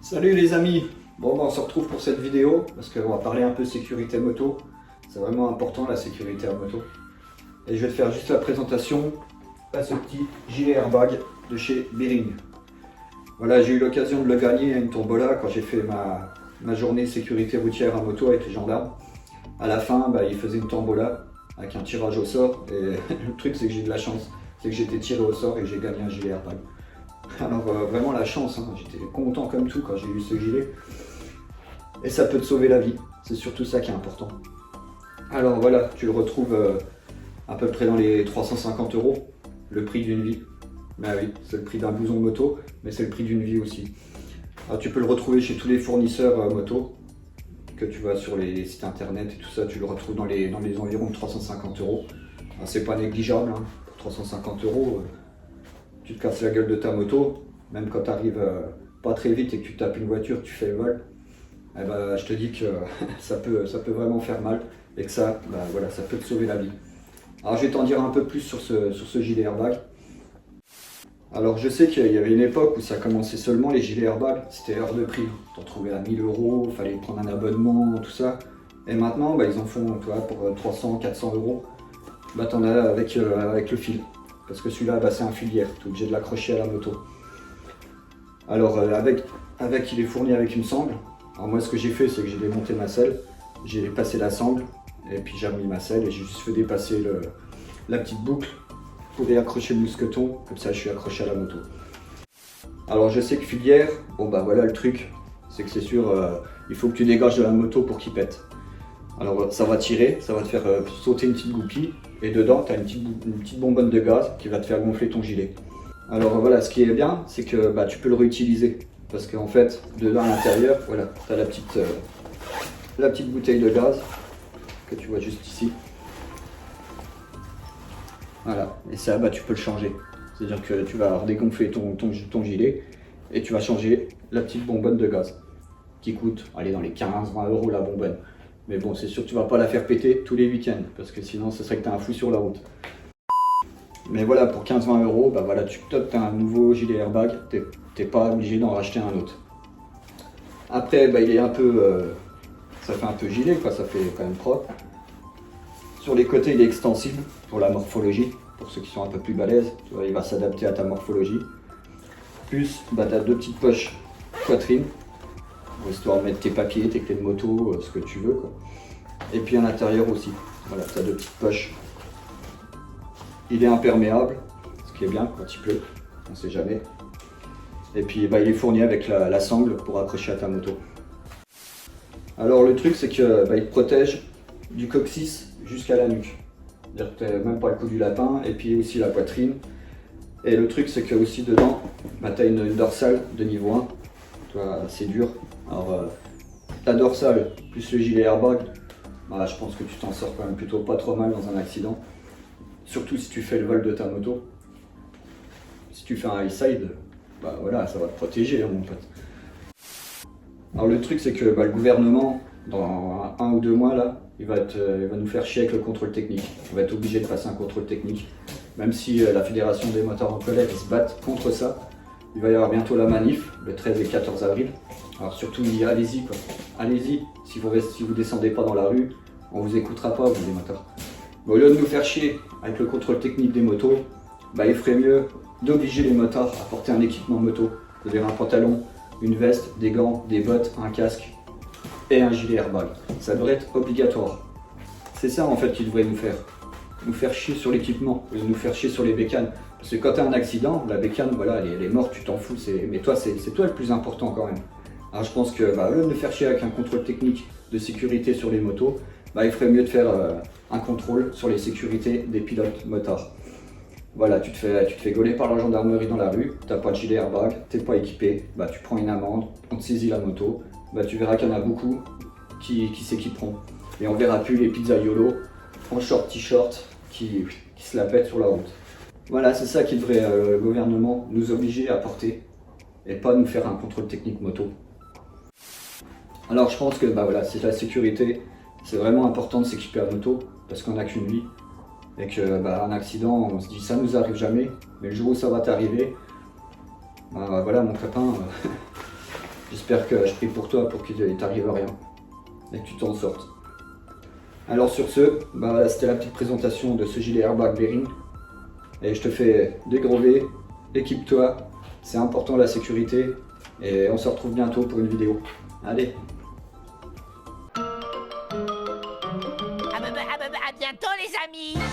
Salut les amis. Bon, on se retrouve pour cette vidéo parce qu'on va parler un peu sécurité moto. C'est vraiment important la sécurité à moto. Et je vais te faire juste la présentation à ce petit gilet airbag de chez Bearing. Voilà, j'ai eu l'occasion de le gagner à une tombola quand j'ai fait ma journée sécurité routière à moto avec les gendarmes. À la fin, il faisait une tombola avec un tirage au sort. Et le truc, c'est que j'ai de la chance. C'est que j'ai été tiré au sort et j'ai gagné un gilet airbag. Alors vraiment la chance, hein. J'étais content comme tout quand j'ai eu ce gilet. Et ça peut te sauver la vie, c'est surtout ça qui est important. Alors voilà, tu le retrouves à peu près dans les 350 €, le prix d'une vie. Ben oui, c'est le prix d'un blouson moto, mais c'est le prix d'une vie aussi. Alors tu peux le retrouver chez tous les fournisseurs moto, que tu vois sur les sites internet et tout ça, tu le retrouves dans les environs de 350 €. C'est pas négligeable, hein. Pour 350 €, tu te casses la gueule de ta moto, même quand tu arrives pas très vite et que tu tapes une voiture, tu fais le vol, eh ben, je te dis que ça peut vraiment faire mal et que ça, voilà, ça peut te sauver la vie. Alors je vais t'en dire un peu plus sur ce gilet airbag. Alors je sais qu'il y avait une époque où ça commençait seulement les gilets airbag, c'était hors de prix. Tu en trouvais à 1000 €, il fallait prendre un abonnement, tout ça. Et maintenant, ils en font, tu vois, pour 300, 400 €, tu en as avec le fil. Parce que celui-là, c'est un filière, tu es obligé de l'accrocher à la moto. Alors il est fourni avec une sangle. Alors moi ce que j'ai fait, c'est que j'ai démonté ma selle, j'ai passé la sangle, et puis j'ai remis ma selle et j'ai juste fait dépasser la petite boucle pour y accrocher le mousqueton, comme ça je suis accroché à la moto. Alors je sais que filière, voilà le truc, c'est que c'est sûr, il faut que tu dégages de la moto pour qu'il pète. Alors ça va tirer, ça va te faire sauter une petite goupille, et dedans tu as une petite bonbonne de gaz qui va te faire gonfler ton gilet. Alors voilà, ce qui est bien, c'est que tu peux le réutiliser. Parce qu'en fait, dedans à l'intérieur, voilà, tu as la petite bouteille de gaz que tu vois juste ici. Voilà, et ça, tu peux le changer. C'est-à-dire que tu vas dégonfler ton gilet et tu vas changer la petite bonbonne de gaz qui coûte, allez, dans les 15-20 € la bonbonne. Mais bon, c'est sûr que tu vas pas la faire péter tous les week-ends parce que sinon, ce serait que tu as un fou sur la route. Mais voilà, pour 15-20 €, voilà, tu as un nouveau gilet airbag, t'es pas obligé d'en racheter un autre. Après, il est un peu, ça fait un peu gilet, quoi, ça fait quand même propre. Sur les côtés, il est extensible pour la morphologie, pour ceux qui sont un peu plus balèzes, tu vois, il va s'adapter à ta morphologie. Plus, tu as deux petites poches poitrine, histoire de mettre tes papiers, tes clés de moto, ce que tu veux, quoi. Et puis à l'intérieur aussi, voilà, tu as deux petites poches. Il est imperméable, ce qui est bien quand il pleut, on ne sait jamais. Et puis il est fourni avec la sangle pour accrocher à ta moto. Alors le truc, c'est que il te protège du coccyx jusqu'à la nuque. C'est-à-dire que tu n'as même pas le cou du lapin, et puis aussi la poitrine. Et le truc, c'est que aussi dedans, tu as une dorsale de niveau 1, tu vois, assez dure. Alors la dorsale plus le gilet airbag, je pense que tu t'en sors quand même plutôt pas trop mal dans un accident. Surtout si tu fais le vol de ta moto. Si tu fais un high side, voilà, ça va te protéger, hein, mon pote. Alors le truc, c'est que le gouvernement, dans 1 ou 2 mois, là, il va nous faire chier avec le contrôle technique. On va être obligé de passer un contrôle technique. Même si la Fédération des motards en colère, ils se battent contre ça. Il va y avoir bientôt la manif, le 13 et 14 avril. Alors surtout, allez-y, quoi. Allez-y, si vous descendez pas dans la rue, on vous écoutera pas, vous les motards. Au lieu de nous faire chier avec le contrôle technique des motos, il ferait mieux d'obliger les motards à porter un équipement moto. C'est-à-dire un pantalon, une veste, des gants, des bottes, un casque et un gilet airbag. Ça devrait être obligatoire. C'est ça en fait qu'ils devraient nous faire. Nous faire chier sur l'équipement, nous faire chier sur les bécanes. Parce que quand tu as un accident, la bécane, voilà, elle est morte, tu t'en fous. Mais toi, c'est toi le plus important quand même. Alors je pense que au lieu de nous faire chier avec un contrôle technique de sécurité sur les motos, il ferait mieux de faire un contrôle sur les sécurités des pilotes motards. Voilà, tu te fais gauler par la gendarmerie dans la rue, t'as pas de gilet airbag, t'es pas équipé, tu prends une amende, on te saisit la moto, tu verras qu'il y en a beaucoup qui s'équiperont. Et on verra plus les pizzaiolos en short t-shirt qui se la pètent sur la route. Voilà, c'est ça qui devrait le gouvernement nous obliger à porter et pas nous faire un contrôle technique moto. Alors je pense que voilà, c'est la sécurité. C'est vraiment important de s'équiper à moto parce qu'on n'a qu'une vie. et que bah, un accident, on se dit ça nous arrive jamais, mais le jour où ça va t'arriver, bah, voilà mon copain, j'espère que je prie pour toi pour qu'il t'arrive rien et que tu t'en sortes. Alors sur ce, bah, c'était la petite présentation de ce gilet airbag bearing et je te fais des gros V, équipe-toi, c'est important la sécurité et on se retrouve bientôt pour une vidéo. Allez. À bientôt les amis.